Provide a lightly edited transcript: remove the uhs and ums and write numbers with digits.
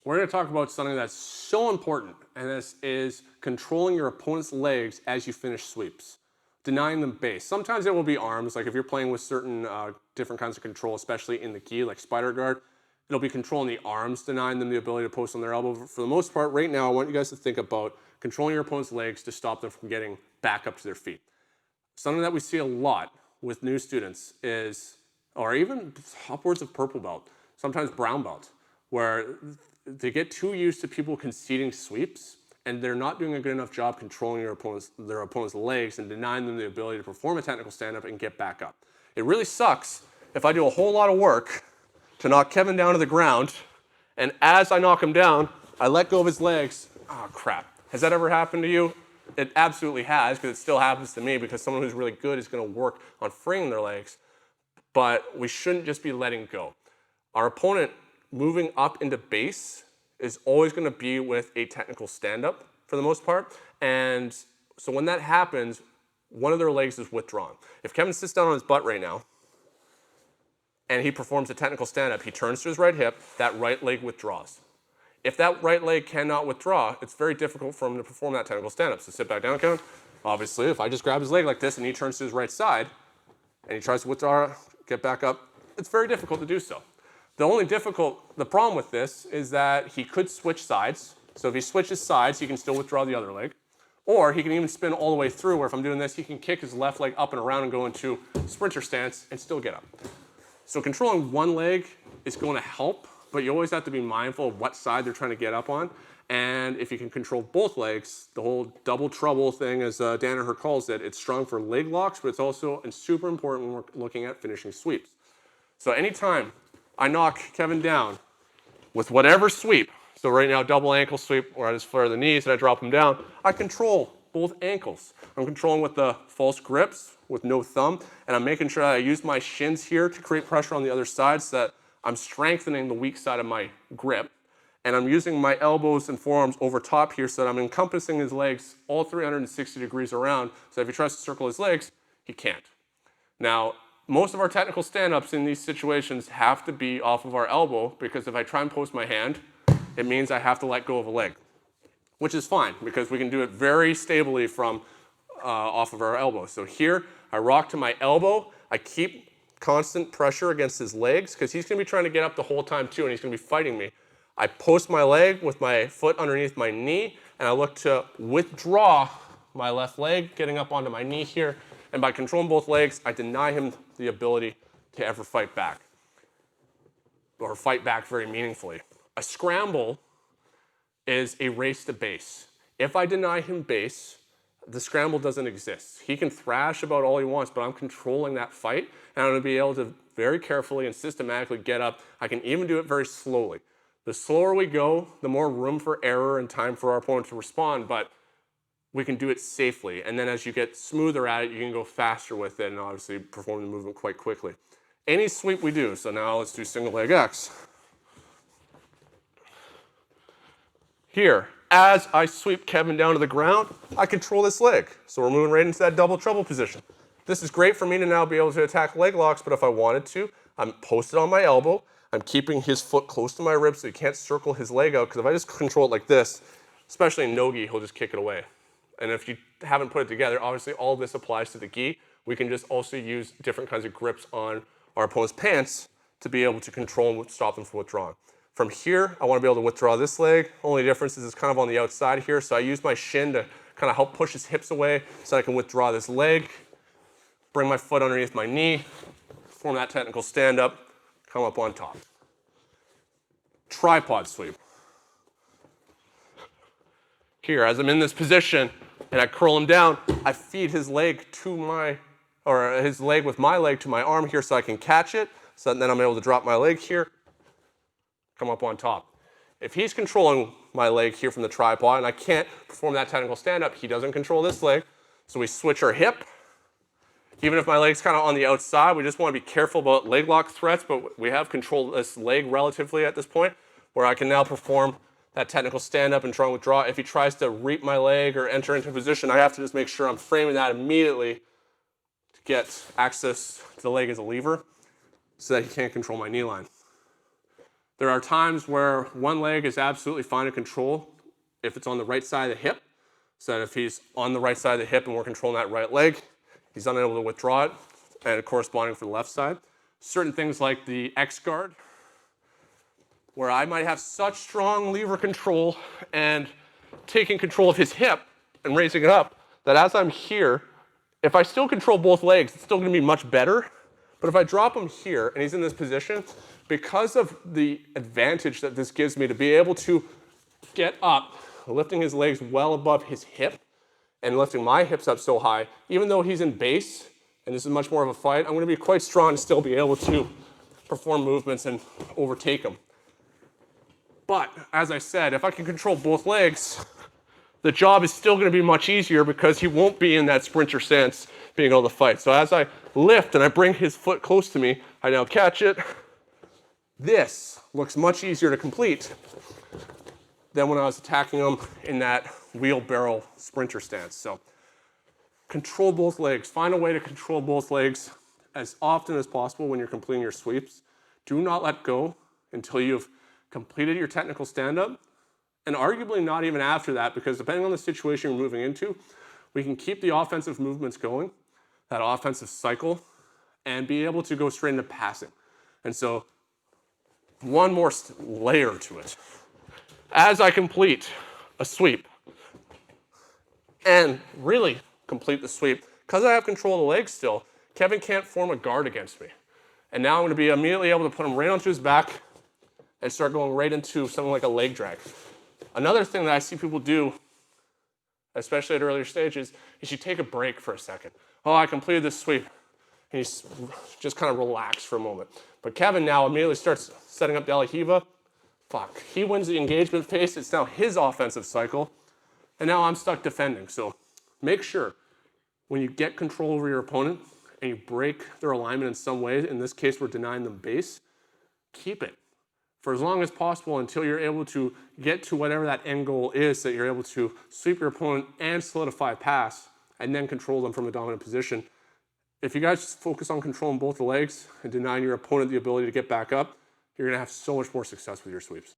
We're going to talk about something that's so important, and this is controlling your opponent's legs as you finish sweeps, denying them base. Sometimes it will be arms, like if you're playing with certain different kinds of control, especially in the gi, like spider guard, it'll be controlling the arms, denying them the ability to post on their elbow. For the most part, right now, I want you guys to think about controlling your opponent's legs to stop them from getting back up to their feet. Something that we see a lot with new students is, or even upwards of purple belt, sometimes brown belt, where they get too used to people conceding sweeps and they're not doing a good enough job controlling their opponent's legs and denying them the ability to perform a technical stand-up and get back up. It really sucks if I do a whole lot of work to knock Kevin down to the ground, and as I knock him down, I let go of his legs. Oh, crap. Has that ever happened to you? It absolutely has, because it still happens to me, because someone who's really good is going to work on freeing their legs. But we shouldn't just be letting go. Our opponent moving up into base is always going to be with a technical stand-up for the most part. And so when that happens, one of their legs is withdrawn. If Kevin sits down on his butt right now and he performs a technical stand-up, he turns to his right hip, that right leg withdraws. If that right leg cannot withdraw, it's very difficult for him to perform that technical stand-up. So sit back down, Kevin. Obviously, if I just grab his leg like this and he turns to his right side and he tries to withdraw, get back up, it's very difficult to do so. The problem with this is that he could switch sides. So if he switches sides, he can still withdraw the other leg. Or he can even spin all the way through, where if I'm doing this, he can kick his left leg up and around and go into sprinter stance and still get up. So controlling one leg is going to help, but you always have to be mindful of what side they're trying to get up on. And if you can control both legs, the whole double trouble thing, as Danaher calls it, it's strong for leg locks, but it's also super important when we're looking at finishing sweeps. So anytime I knock Kevin down with whatever sweep, so right now double ankle sweep where I just flare the knees and I drop him down, I control both ankles. I'm controlling with the false grips with no thumb, and I'm making sure that I use my shins here to create pressure on the other side so that I'm strengthening the weak side of my grip. And I'm using my elbows and forearms over top here so that I'm encompassing his legs all 360 degrees around, so if he tries to circle his legs, he can't. Now, most of our technical stand-ups in these situations have to be off of our elbow, because if I try and post my hand, it means I have to let go of a leg, which is fine because we can do it very stably from off of our elbow. So here, I rock to my elbow. I keep constant pressure against his legs because he's going to be trying to get up the whole time too, and he's going to be fighting me. I post my leg with my foot underneath my knee, and I look to withdraw my left leg, getting up onto my knee here. And by controlling both legs, I deny him the ability to ever fight back, or fight back very meaningfully. A scramble is a race to base. If I deny him base, the scramble doesn't exist. He can thrash about all he wants, but I'm controlling that fight, and I'm going to be able to very carefully and systematically get up. I can even do it very slowly. The slower we go, the more room for error and time for our opponent to respond, but we can do it safely. And then as you get smoother at it, you can go faster with it and obviously perform the movement quite quickly. Any sweep we do, so now let's do single leg X. Here, as I sweep Kevin down to the ground, I control this leg. So we're moving right into that double trouble position. This is great for me to now be able to attack leg locks, but if I wanted to, I'm posted on my elbow. I'm keeping his foot close to my ribs so he can't circle his leg out, because if I just control it like this, especially in no-gi, he'll just kick it away. And if you haven't put it together, obviously all of this applies to the gi. We can just also use different kinds of grips on our opponent's pants to be able to control and stop them from withdrawing. From here, I want to be able to withdraw this leg. Only difference is it's kind of on the outside here, so I use my shin to kind of help push his hips away so I can withdraw this leg, bring my foot underneath my knee, form that technical stand-up, come up on top. Tripod sweep. Here, as I'm in this position and I curl him down, I feed his leg his leg with my leg to my arm here so I can catch it. So then I'm able to drop my leg here, come up on top. If he's controlling my leg here from the tripod and I can't perform that technical stand-up, he doesn't control this leg. So we switch our hip. Even if my leg's kind of on the outside, we just want to be careful about leg lock threats, but we have controlled this leg relatively at this point, where I can now perform that technical stand-up and try and withdraw. If he tries to reap my leg or enter into position, I have to just make sure I'm framing that immediately to get access to the leg as a lever so that he can't control my knee line. There are times where one leg is absolutely fine to control if it's on the right side of the hip. So that if he's on the right side of the hip and we're controlling that right leg, he's unable to withdraw it, and corresponding for the left side. Certain things like the X guard, where I might have such strong lever control and taking control of his hip and raising it up, that as I'm here, if I still control both legs, it's still gonna be much better. But if I drop him here and he's in this position, because of the advantage that this gives me to be able to get up, lifting his legs well above his hip and lifting my hips up so high, even though he's in base, and this is much more of a fight, I'm gonna be quite strong to still be able to perform movements and overtake him. But as I said, if I can control both legs, the job is still gonna be much easier because he won't be in that sprinter stance being able to fight. So as I lift and I bring his foot close to me, I now catch it. This looks much easier to complete than when I was attacking him in that wheelbarrow sprinter stance. So control both legs. Find a way to control both legs as often as possible when you're completing your sweeps. Do not let go until you've completed your technical stand-up, and arguably not even after that, because depending on the situation you're moving into, we can keep the offensive movements going, that offensive cycle, and be able to go straight into passing. And so one more layer to it. As I complete a sweep and really complete the sweep, because I have control of the legs still, Kevin can't form a guard against me. And now I'm gonna be immediately able to put him right onto his back and start going right into something like a leg drag. Another thing that I see people do, especially at earlier stages, is you take a break for a second. Oh, I completed this sweep. And you just kind of relax for a moment. But Kevin now immediately starts setting up De La Hiva. Fuck, he wins the engagement phase. It's now his offensive cycle. And now I'm stuck defending. So make sure when you get control over your opponent and you break their alignment in some way, in this case we're denying them base, keep it for as long as possible until you're able to get to whatever that end goal is, that you're able to sweep your opponent and solidify a pass and then control them from a dominant position. If you guys just focus on controlling both the legs and denying your opponent the ability to get back up, you're gonna have so much more success with your sweeps.